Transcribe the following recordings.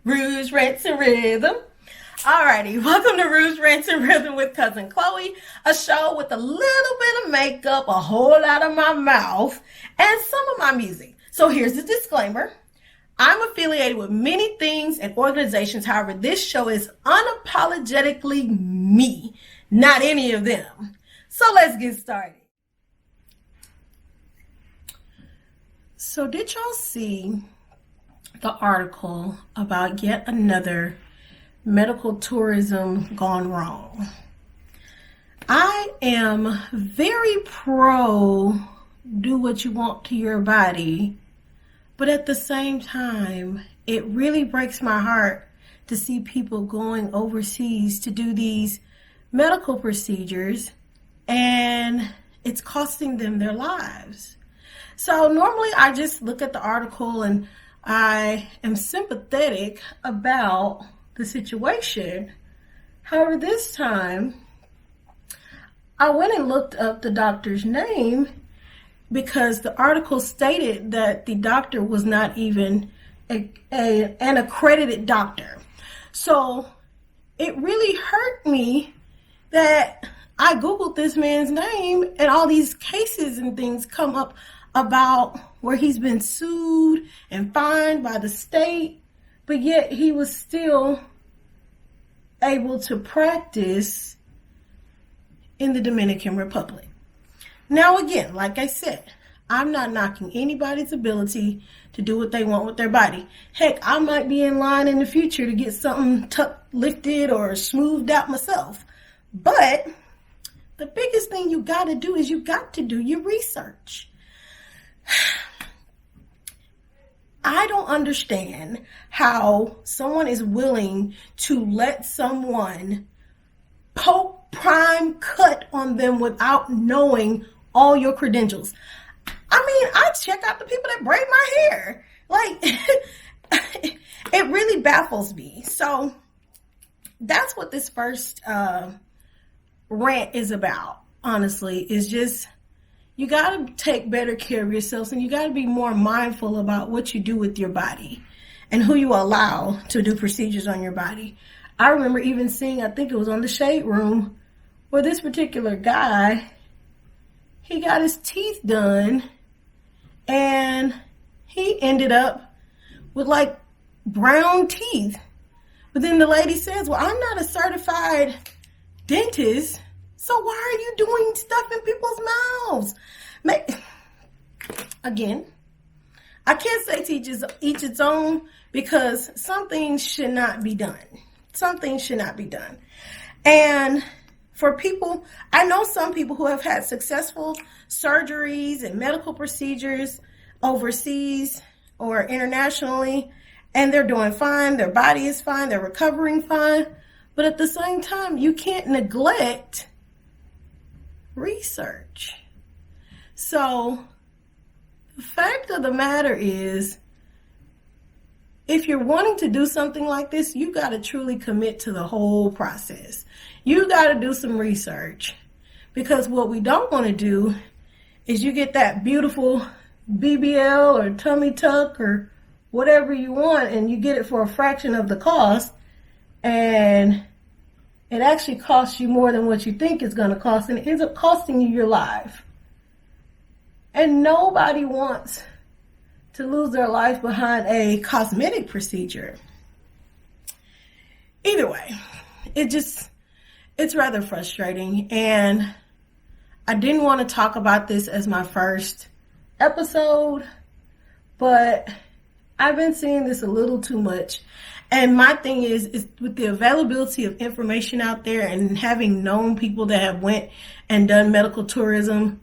Rouge Rants and Rhythm. Alrighty, welcome to Rouge Rants and Rhythm with CousinChloe, a show with a little bit of makeup, a whole lot of my mouth, and some of my music. So here's the disclaimer. I'm affiliated with many things and organizations. However, this show is unapologetically me, not any of them. So let's get started. So did y'all see the article about yet another medical tourism gone wrong? I am very pro do what you want to your body, but at the same time, it really breaks my heart to see people going overseas to do these medical procedures and it's costing them their lives. So normally I just look at the article and I am sympathetic about the situation. However, this time I went and looked up the doctor's name because the article stated that the doctor was not even an accredited doctor. So it really hurt me that I Googled this man's name and all these cases and things come up about where he's been sued and fined by the state, but yet he was still able to practice in the Dominican Republic. Now again, like I said, I'm not knocking anybody's ability to do what they want with their body. Heck, I might be in line in the future to get something lifted or smoothed out myself. But the biggest thing you got to do is you got to do your research. I don't understand how someone is willing to let someone poke prime cut on them without knowing all your credentials. I mean, I check out the people that braid my hair. Like, it really baffles me. So that's what this first rant is about, honestly, is just you got to take better care of yourselves and you got to be more mindful about what you do with your body and who you allow to do procedures on your body. I remember even seeing, I think it was on the Shade Room, where this particular guy, he got his teeth done and he ended up with like brown teeth. But then the lady says, well, I'm not a certified dentist, so why are you doing stuff in people's mouths? Again, I can't say to each its own, because some things should not be done. Some things should not be done. And for people, I know some people who have had successful surgeries and medical procedures overseas or internationally, and they're doing fine, their body is fine, they're recovering fine. But at the same time, you can't neglect research. So the fact of the matter is, if you're wanting to do something like this, you got to truly commit to the whole process. You got to do some research, because what we don't want to do is you get that beautiful BBL or tummy tuck or whatever you want, and you get it for a fraction of the cost, and it actually costs you more than what you think it's going to cost, and it ends up costing you your life. And nobody wants to lose their life behind a cosmetic procedure. Either way, it's rather frustrating, and I didn't want to talk about this as my first episode, but I've been seeing this a little too much. And my thing is with the availability of information out there and having known people that have went and done medical tourism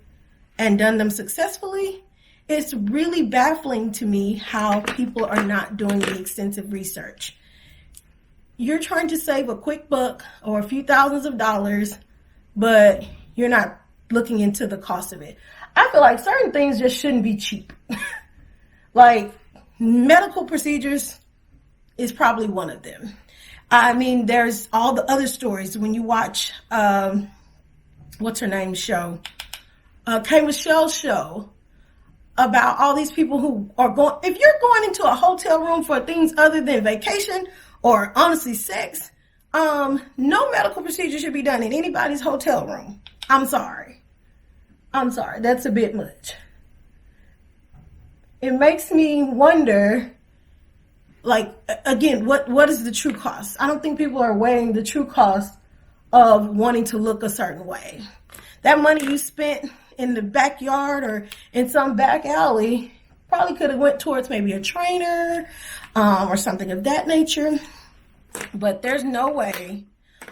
and done them successfully, it's really baffling to me how people are not doing the extensive research. You're trying to save a quick buck or a few thousands of dollars, but you're not looking into the cost of it. I feel like certain things just shouldn't be cheap. Like medical procedures is probably one of them. I mean, there's all the other stories when you watch, what's her name show? K. Michelle's show about all these people who are going, if you're going into a hotel room for things other than vacation or honestly sex, no medical procedure should be done in anybody's hotel room. I'm sorry. That's a bit much. It makes me wonder, like, again, what is the true cost? I don't think people are weighing the true cost of wanting to look a certain way. That money you spent in the backyard or in some back alley probably could have went towards maybe a trainer or something of that nature. But there's no way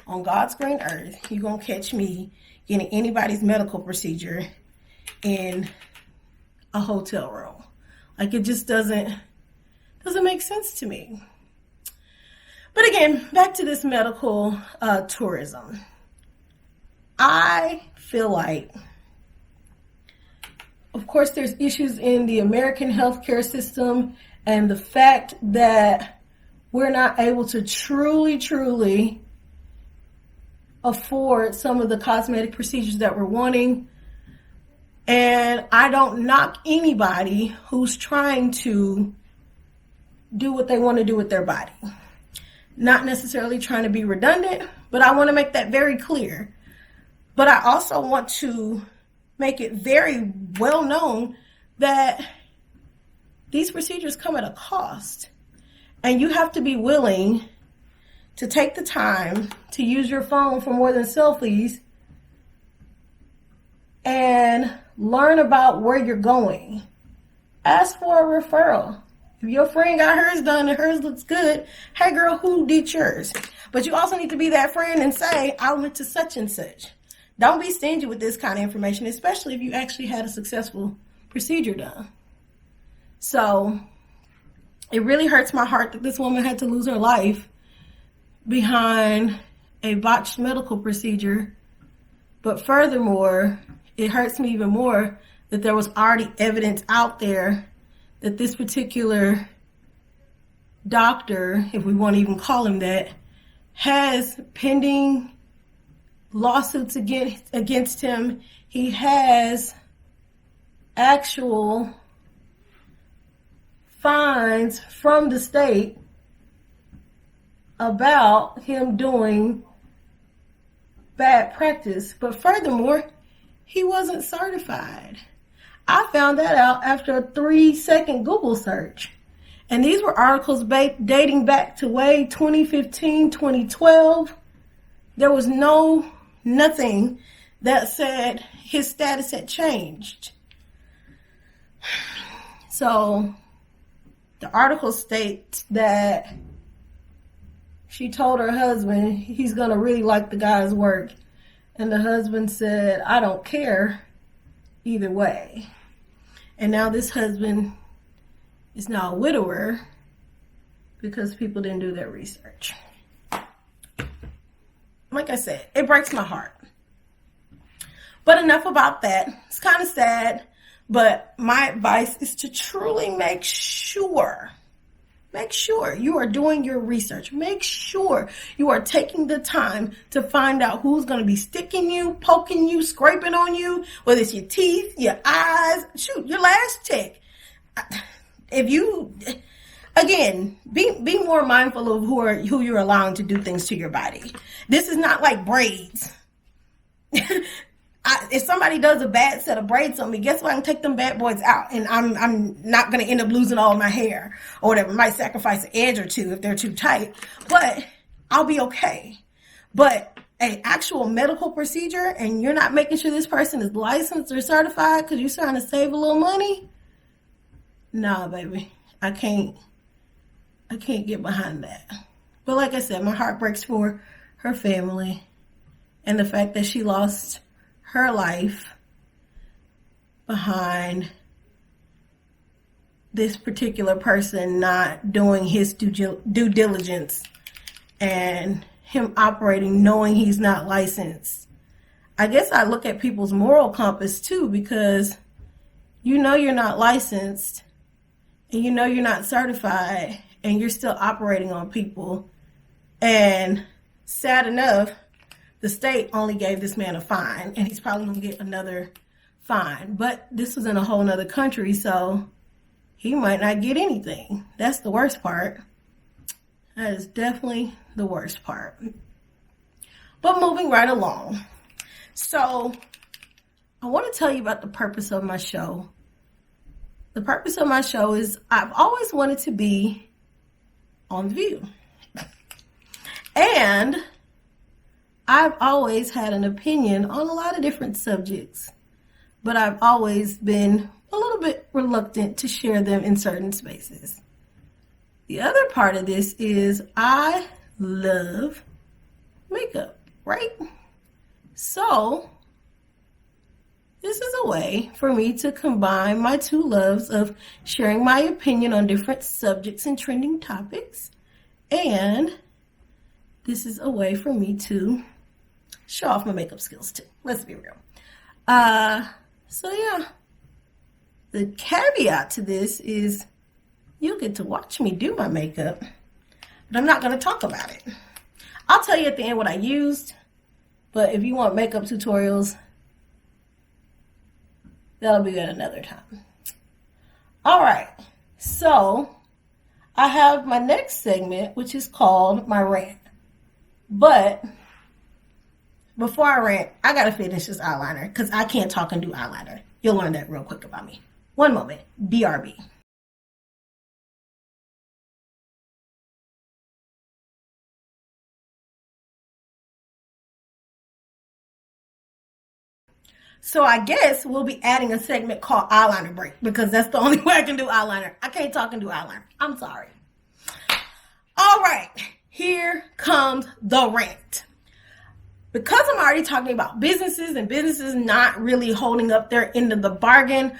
on God's green earth you're going to catch me getting anybody's medical procedure in a hotel room. Like, it just doesn't make sense to me. But again, back to this medical tourism. I feel like, of course, there's issues in the American healthcare system and the fact that we're not able to truly afford some of the cosmetic procedures that we're wanting. And I don't knock anybody who's trying to do what they want to do with their body. Not necessarily trying to be redundant, but I want to make that very clear. But I also want to make it very well known that these procedures come at a cost. And you have to be willing to take the time to use your phone for more than selfies and learn about where you're going. Ask for a referral. If your friend got hers done and hers looks good, hey girl, who did yours? But you also need to be that friend and say, I went to such and such. Don't be stingy with this kind of information, especially if you actually had a successful procedure done. So it really hurts my heart that this woman had to lose her life behind a botched medical procedure. But furthermore, it hurts me even more that there was already evidence out there that this particular doctor, if we want to even call him that, has pending lawsuits against him. He has actual fines from the state about him doing bad practice. But furthermore, he wasn't certified. I found that out after a 3-second Google search. And these were articles dating back to way 2015, 2012. There was nothing that said his status had changed. So the article states that she told her husband he's going to really like the guy's work. And the husband said, I don't care either way. And now this husband is now a widower because people didn't do their research. Like I said, it breaks my heart. But enough about that. It's kind of sad, but my advice is to truly make sure you are doing your research. Make sure you are taking the time to find out who's going to be sticking you, poking you, scraping on you, whether it's your teeth, your eyes, your lash tech. If you, again, be more mindful of who you're allowing to do things to your body. This is not like braids. If somebody does a bad set of braids on me, guess what? I can take them bad boys out, and I'm not going to end up losing all my hair or whatever. Might sacrifice an edge or two if they're too tight, but I'll be okay. But an actual medical procedure, and you're not making sure this person is licensed or certified because you're trying to save a little money? Nah, baby, I can't get behind that. But like I said, my heart breaks for her family and the fact that she lost her life behind this particular person not doing his due diligence and him operating knowing he's not licensed. I guess I look at people's moral compass too, because you know you're not licensed and you know you're not certified and you're still operating on people. And sad enough, the state only gave this man a fine, and he's probably going to get another fine. But this was in a whole nother country, so he might not get anything. That's the worst part. That is definitely the worst part. But moving right along. So I want to tell you about the purpose of my show. The purpose of my show is I've always wanted to be on The View. And I've always had an opinion on a lot of different subjects. But I've always been a little bit reluctant to share them in certain spaces. The other part of this is I love makeup, right? So this is a way for me to combine my two loves of sharing my opinion on different subjects and trending topics. And this is a way for me to show off my makeup skills too. Let's be real. So yeah, the caveat to this is you'll get to watch me do my makeup, but I'm not going to talk about it. I'll tell you at the end what I used, but if you want makeup tutorials, that'll be at another time. All right, so I have my next segment, which is called my rant. But before I rant, I got to finish this eyeliner because I can't talk and do eyeliner. You'll learn that real quick about me. One moment. BRB. So I guess we'll be adding a segment called eyeliner break because that's the only way I can do eyeliner. I can't talk and do eyeliner. I'm sorry. All right. Here comes the rant. Because I'm already talking about businesses and businesses not really holding up their end of the bargain,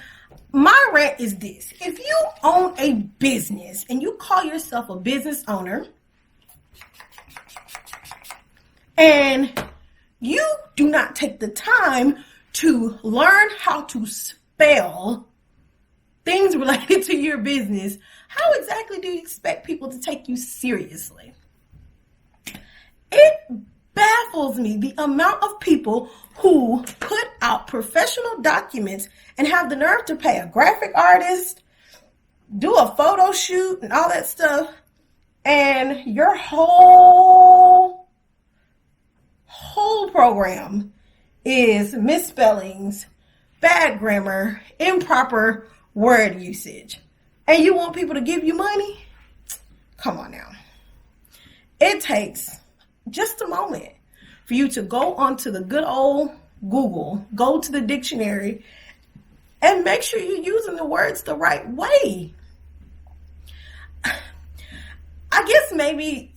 my rant is this. If you own a business and you call yourself a business owner and you do not take the time to learn how to spell things related to your business, how exactly do you expect people to take you seriously? It baffles me the amount of people who put out professional documents and have the nerve to pay a graphic artist, do a photo shoot and all that stuff, and your whole program is misspellings, bad grammar, improper word usage, and you want people to give you money? Come on now. It takes just a moment for you to go onto the good old Google, go to the dictionary, and make sure you're using the words the right way. I guess maybe,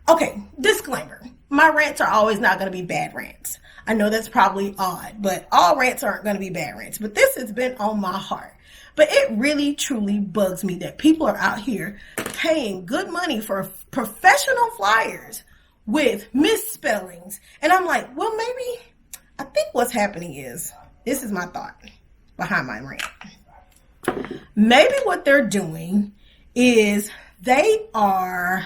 okay, disclaimer. My rants are always not going to be bad rants. I know that's probably odd, but all rants aren't going to be bad rants. But this has been on my heart. But it really, truly bugs me that people are out here paying good money for professional flyers with misspellings. And I'm like, well, maybe, I think what's happening is, this is my thought behind my rant. Maybe what they're doing is they are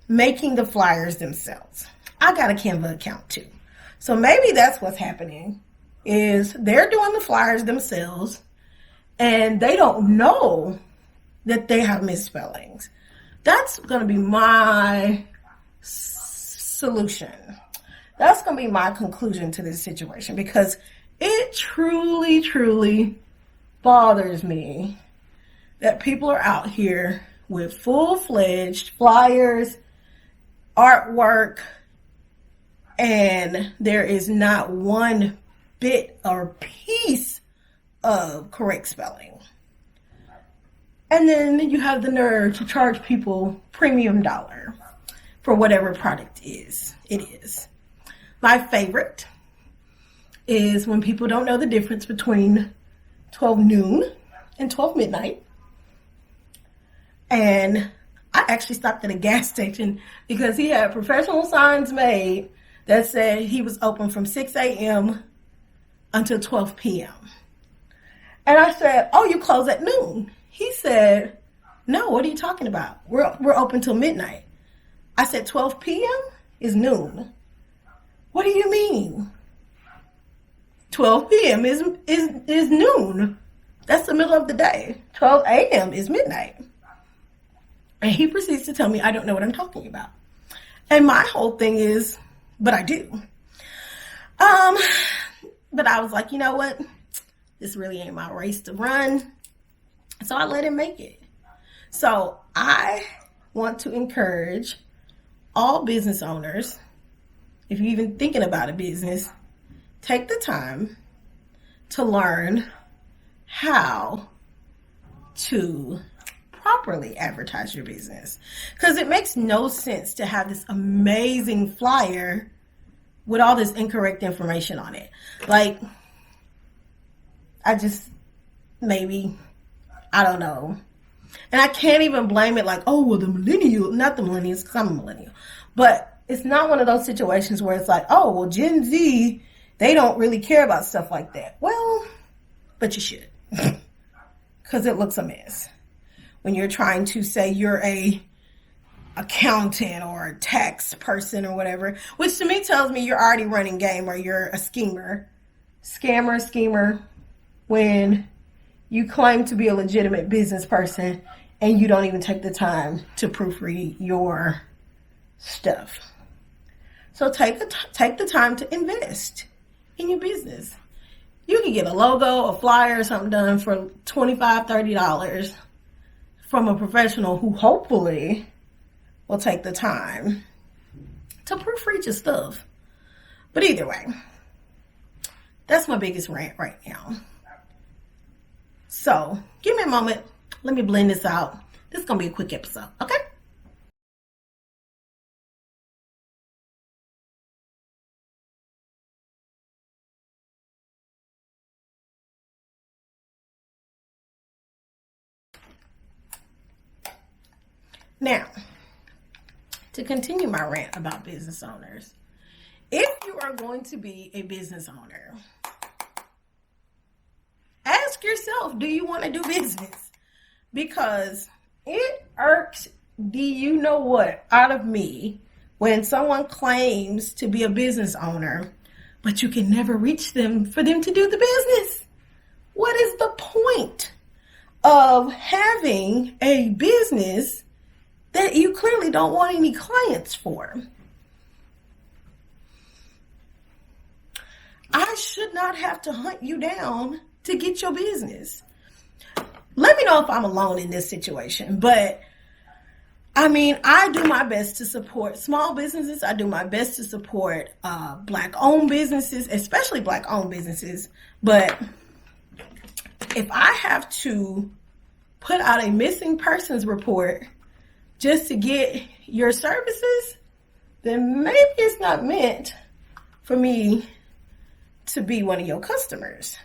making the flyers themselves. I got a Canva account too. So maybe that's what's happening, is they're doing the flyers themselves and they don't know that they have misspellings. That's going to be my solution. That's going to be my conclusion to this situation, because it truly, truly bothers me that people are out here with full-fledged flyers, artwork, and there is not one bit or piece of correct spelling. And then you have the nerve to charge people premium dollar for whatever product it is. My favorite is when people don't know the difference between 12 noon and 12 midnight. And I actually stopped at a gas station because he had professional signs made that said he was open from 6 a.m. until 12 p.m. And I said, oh, you close at noon. He said, no, what are you talking about? We're open till midnight. I said, 12 p.m. is noon. What do you mean? 12 p.m. is noon. That's the middle of the day. 12 a.m. is midnight. And he proceeds to tell me I don't know what I'm talking about. And my whole thing is, but I do. But I was like, you know what? This really ain't my race to run. So I let him make it. So I want to encourage all business owners, if you're even thinking about a business, take the time to learn how to properly advertise your business. Because it makes no sense to have this amazing flyer with all this incorrect information on it. Like, I don't know. And I can't even blame it like, oh, well, not the millennials, because I'm a millennial. But it's not one of those situations where it's like, oh, well, Gen Z, they don't really care about stuff like that. Well, but you should. Because it looks a mess. When you're trying to say you're a accountant or a tax person or whatever, which to me tells me you're already running game or you're a schemer, when you claim to be a legitimate business person and you don't even take the time to proofread your stuff. So take the time to invest in your business. You can get a logo, a flyer, or something done for $25, $30 from a professional who hopefully will take the time to proofread your stuff. But either way, that's my biggest rant right now. So give me a moment. Let me blend this out. This is going to be a quick episode, okay? Now, to continue my rant about business owners, if you are going to be a business owner, ask yourself, do you want to do business? Because it irks the you know what out of me when someone claims to be a business owner, but you can never reach them for them to do the business. What is the point of having a business that you clearly don't want any clients for? I should not have to hunt you down to get your business. Let me know if I'm alone in this situation, but I mean, I do my best to support small businesses. I do my best to support Black-owned businesses, especially Black-owned businesses. But if I have to put out a missing persons report just to get your services, then maybe it's not meant for me to be one of your customers.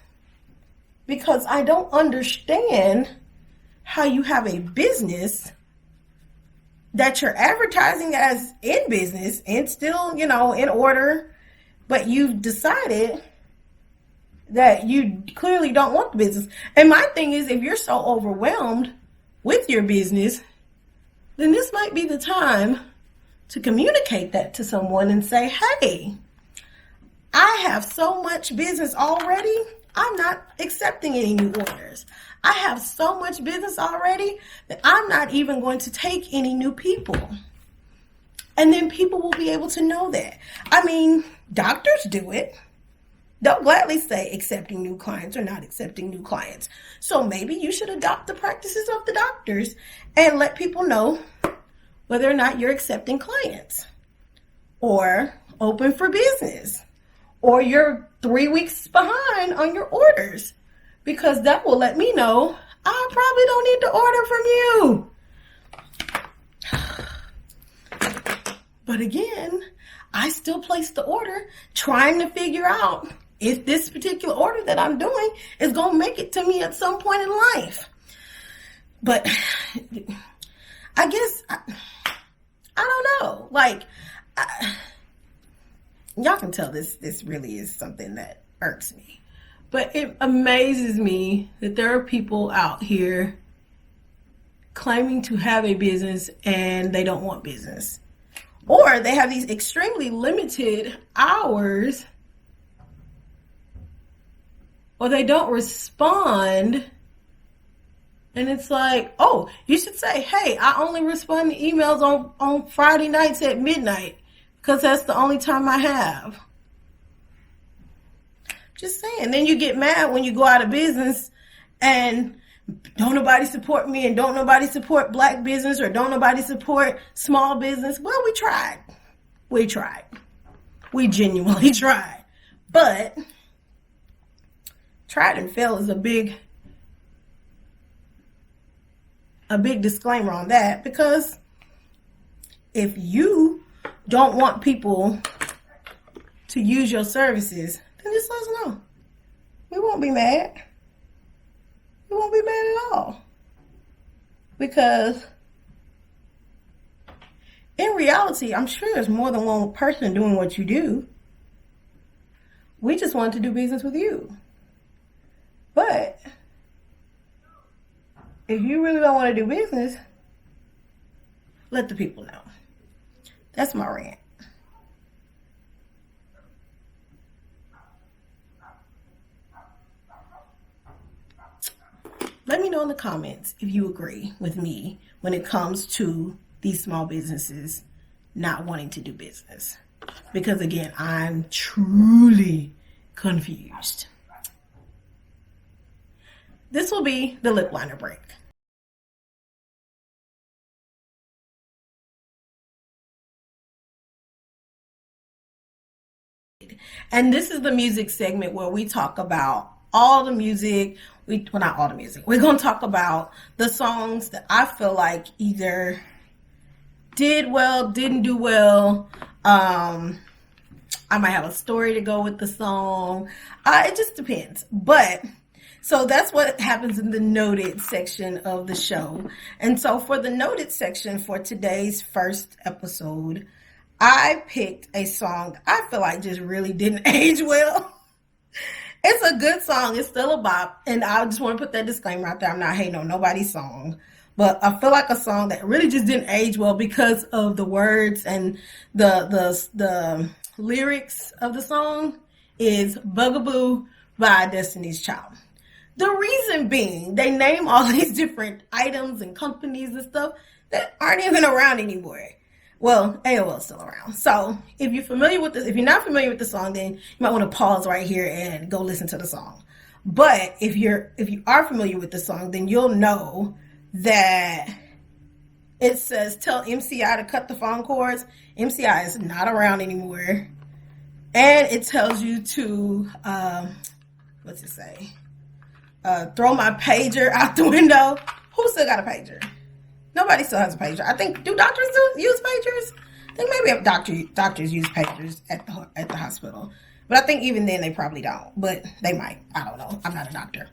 Because I don't understand how you have a business that you're advertising as in business and still, in order, but you've decided that you clearly don't want the business. And my thing is, if you're so overwhelmed with your business, then this might be the time to communicate that to someone and say, hey, I have so much business already, I'm not accepting any new orders. I have so much business already that I'm not even going to take any new people. And then people will be able to know that. I mean, doctors do it. They'll gladly say accepting new clients or not accepting new clients. So maybe you should adopt the practices of the doctors and let people know whether or not you're accepting clients or open for business, or you're 3 weeks behind on your orders, because that will let me know I probably don't need to order from you. But again, I still place the order trying to figure out if this particular order that I'm doing is going to make it to me at some point in life. But I guess, I don't know. Like, y'all can tell this really is something that irks me. But it amazes me that there are people out here claiming to have a business and they don't want business. Or they have these extremely limited hours or they don't respond. And it's like, oh, you should say, hey, I only respond to emails on Friday nights at midnight because that's the only time I have. Just saying. Then you get mad when you go out of business and don't nobody support me and don't nobody support black business or don't nobody support small business. Well, we tried. We tried. We genuinely tried. But tried and failed is a big disclaimer on that, because if you don't want people to use your services, then just let us know. We won't be mad. We won't be mad at all. Because in reality, I'm sure there's more than one person doing what you do. We just wanted to do business with you. But if you really don't want to do business, let the people know. That's my rant. Let me know in the comments if you agree with me when it comes to these small businesses not wanting to do business. Because again, I'm truly confused. This will be the lip liner break. And this is the music segment where we talk about all the music. Well, not all the music. We're going to talk about the songs that I feel like either did well, didn't do well. I might have a story to go with the song. It just depends. But so that's what happens in the noted section of the show. And so for the noted section for today's first episode, I picked a song I feel like just really didn't age well. It's a good song. It's still a bop. And I just want to put that disclaimer out there. I'm not hating on nobody's song. But I feel like a song that really just didn't age well because of the words and the lyrics of the song is Bugaboo by Destiny's Child. The reason being, they name all these different items and companies and stuff that aren't even around anymore. Well, AOL's still around. So if you're familiar with this, if you're not familiar with the song, then you might want to pause right here and go listen to the song. But if you are familiar with the song, then you'll know that it says, tell MCI to cut the phone cords. MCI is not around anymore. And it tells you to, what's it say? Throw my pager out the window. Who still got a pager? Nobody still has a pager. I think, do doctors still use pagers? I think maybe doctors use pagers at the hospital. But I think even then they probably don't. But they might. I don't know. I'm not a doctor.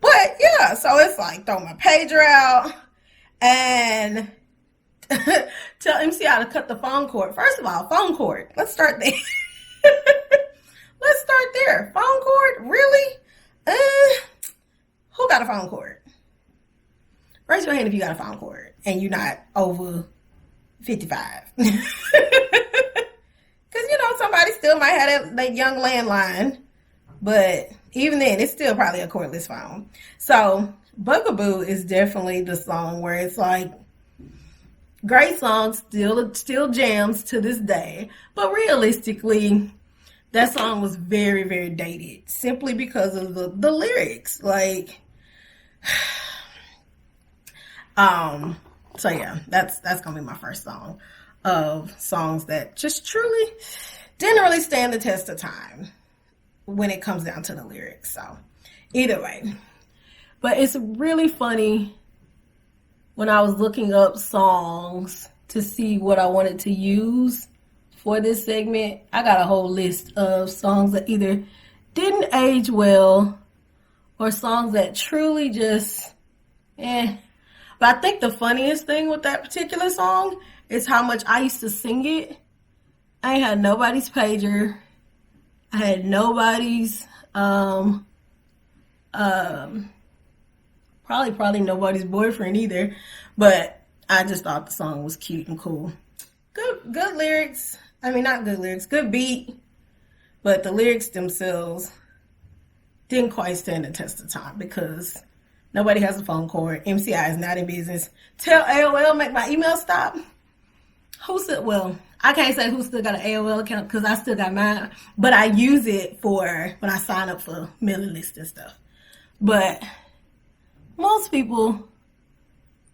But yeah, so it's like throw my pager out and tell MCI to cut the phone cord. First of all, phone cord. Let's start there. Let's start there. Phone cord? Really? Who got a phone cord? Raise your hand if you got a phone cord and you're not over 55. Because, somebody still might have that young landline. But even then, it's still probably a cordless phone. So, Bugaboo is definitely the song where it's like, great song, still jams to this day. But realistically, that song was very, very dated. Simply because of the lyrics. Like... So yeah, that's gonna be my first song of songs that just truly didn't really stand the test of time when it comes down to the lyrics. So either way, but it's really funny when I was looking up songs to see what I wanted to use for this segment. I got a whole list of songs that either didn't age well or songs that truly just But I think the funniest thing with that particular song is how much I used to sing it. I ain't had nobody's pager. I had nobody's, probably nobody's boyfriend either. But I just thought the song was cute and cool. Good lyrics. I mean, not good lyrics. Good beat. But the lyrics themselves didn't quite stand the test of time because nobody has a phone cord. MCI is not in business. Tell AOL make my email stop. Who still, well, I can't say who still got an AOL account because I still got mine, but I use it for when I sign up for mailing lists and stuff. But most people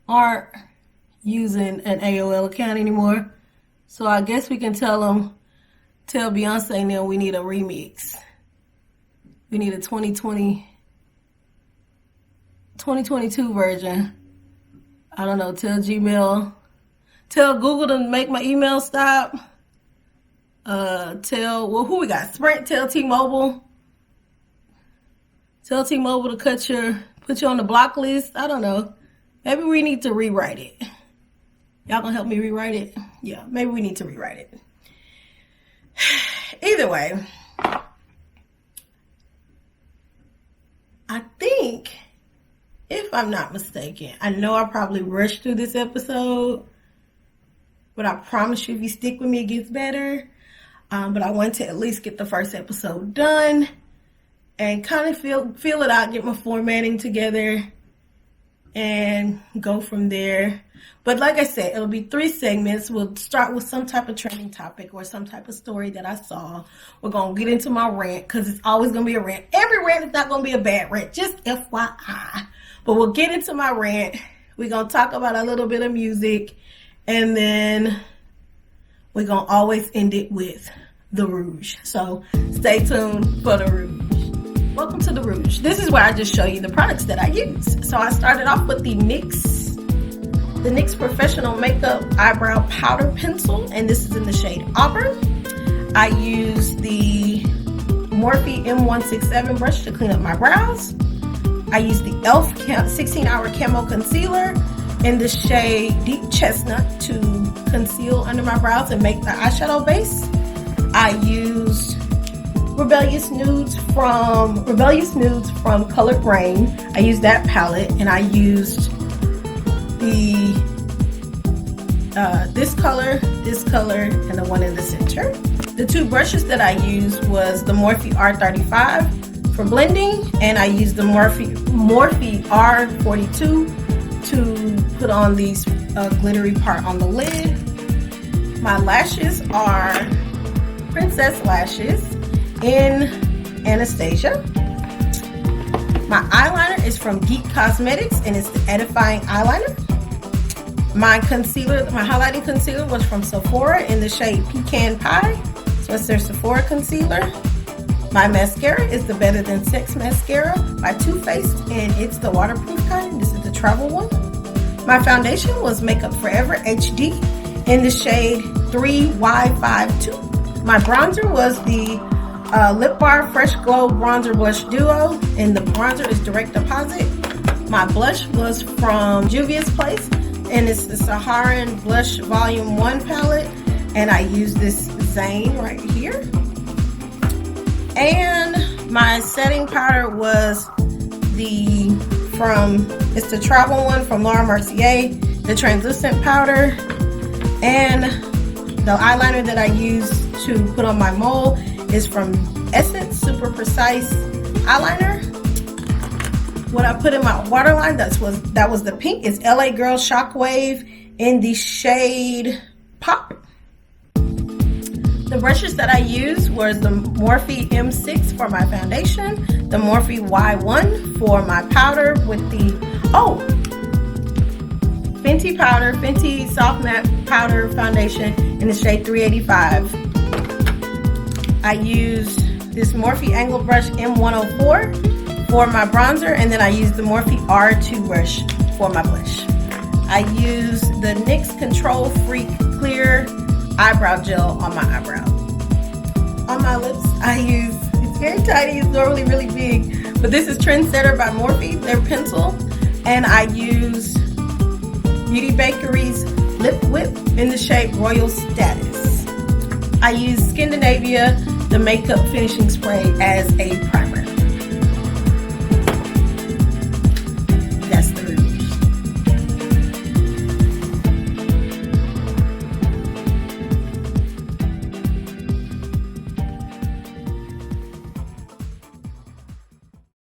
aren't using an AOL account anymore. So I guess we can tell Beyonce now we need a remix. We need a 2022 version. I don't know, tell Google to make my email stop. Who we got? Sprint, tell T-Mobile. Tell T-Mobile to put you on the block list. I don't know. Maybe we need to rewrite it. Y'all gonna help me rewrite it? Yeah, maybe we need to rewrite it. Either way, I think, if I'm not mistaken, I know I probably rushed through this episode, but I promise you if you stick with me, it gets better. But I want to at least get the first episode done and kind of feel it out, get my formatting together, and go from there. But like I said, it'll be 3 segments. We'll start with some type of trending topic or some type of story that I saw. We're going to get into my rant because it's always going to be a rant. Every rant is not going to be a bad rant, just FYI. But we'll get into my rant. We're going to talk about a little bit of music. And then we're going to always end it with the Rouge. So stay tuned for the Rouge. Welcome to the Rouge. This is where I just show you the products that I use. So I started off with the NYX Professional Makeup Eyebrow Powder Pencil, and this is in the shade Auburn. I use the Morphe M167 brush to clean up my brows. I use the e.l.f. 16-Hour Camo Concealer in the shade Deep Chestnut to conceal under my brows and make the eyeshadow base. I used Rebellious Nudes from Colored Rain. I used that palette, and I used this color, and the one in the center. The 2 brushes that I used was the Morphe R35 for blending, and I used the Morphe R42 to put on these glittery part on the lid. My lashes are Princess Lashes in Anastasia. My eyeliner is from Geek Cosmetics, and it's the Edifying Eyeliner. My highlighting concealer was from Sephora in the shade Pecan Pie. So it's their Sephora concealer. My mascara is the Better Than Sex mascara by Too Faced, and it's the waterproof kind. This is the travel one. My foundation was Makeup Forever HD in the shade 3Y52. My bronzer was the Lip Bar Fresh Glow Bronzer Blush Duo, and the bronzer is Direct Deposit. My blush was from Juvia's Place, and it's the Saharan Blush Volume 1 palette, and I use this Zane right here. And my setting powder was it's the travel one from Laura Mercier, the translucent powder. And the eyeliner that I use to put on my mole is from Essence Super Precise Eyeliner. What I put in my waterline, that was the pink, is LA Girl Shockwave in the shade Pop. The brushes that I used was the Morphe M6 for my foundation, the Morphe Y1 for my powder with the Fenty Soft Matte Powder Foundation in the shade 385. I used this Morphe Angle Brush M104 for my bronzer, and then I used the Morphe R2 brush for my blush. I used the NYX Control Freak Clear Eyebrow Gel on my eyebrow. On my lips, it's very tiny, it's normally really big, but this is Trendsetter by Morphe, their pencil, and I use Beauty Bakery's Lip Whip in the shade Royal Status. I use Skindinavia, the makeup finishing spray, as a primer.